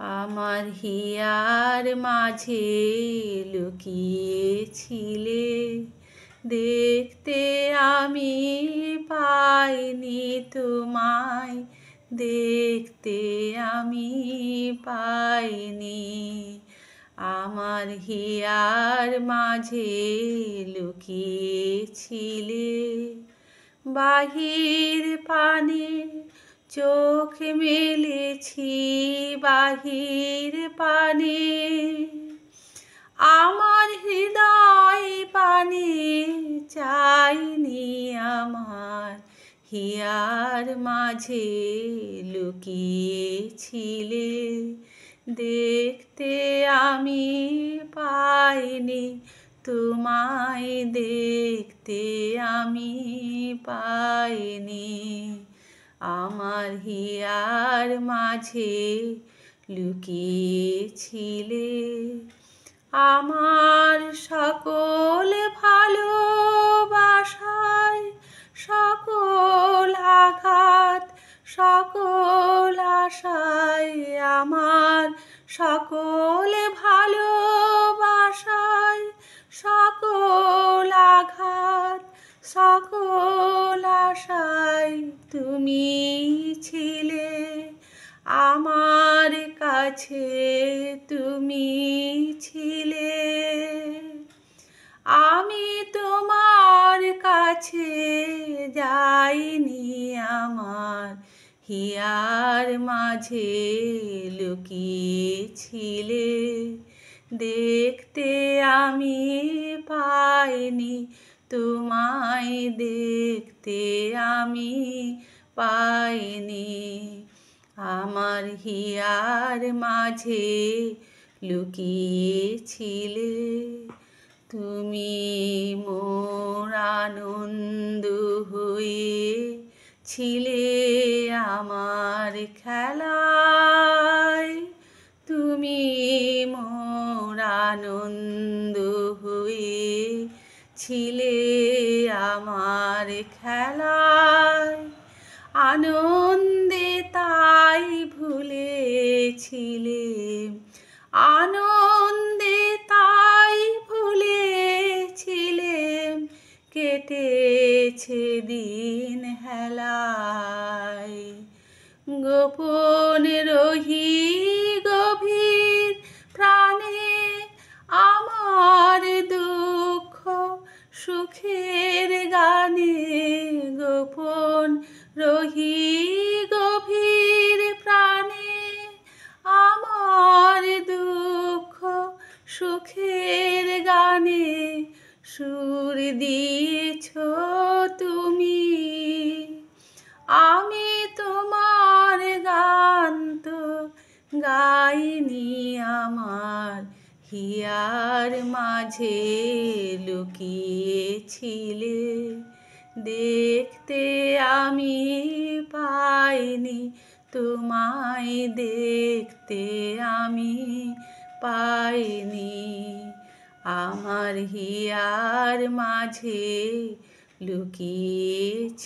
আমার হিয়ার মাঝে লুকিয়েছিলে, দেখতে আমি পাইনি তোমায়, দেখতে আমি পাইনি। আমার হিয়ার মাঝে লুকিয়েছিলে, বাহির পানে চোখ মেলেছি, বাহির পানে আমার হৃদয় পানে চাইনি। আমার হিয়ার মাঝে লুকিয়েছিলে, দেখতে আমি পাইনি তোমায়, দেখতে আমি পাইনি। আমার হিয়ার মাঝে লুকিয়েছিলে, আমার সকল ভালোবাসায়, সকল আঘাত, সকল আশায়, আমার সকল ভালোবাসায়, সকল আঘাত, সকল আশায় তুমি ছিলে। আমার কাছে তুমি ছিলে, আমি তোমার কাছে যাইনি। আমার হিয়ার মাঝে লুকিয়েছিলে, দেখতে আমি পাইনি তোমায়, দেখতে আমি পাইনি। আমার হিয়ার মাঝে লুকিয়েছিলে, তুমি মোর আনন্দ হয়ে ছিলে আমার খেলায়, তুমি মোর আনন্দ হয়ে ছিলে আমার খেলায়। আনন্দে তাই ভুলেছিলে, আনন্দে তাই ভুলেছিলে, কেটেছে দিন হেলায়। গোপন রহি গভীর প্রাণে আমার দুঃখ সুখের গানে, গোপন রহি গভীর প্রাণে আমার দুঃখ সুখের গানে সুর দিয়েছ তুমি। আমি তোমার গান তো গাইনি, আমার হিয়ার মাঝে লুকিয়েছিলে, দেখতে আমি পাইনি তোমায়, দেখতে আমি পাইনি। আমার হিয়ার মাঝে লুকিয়েছিলে।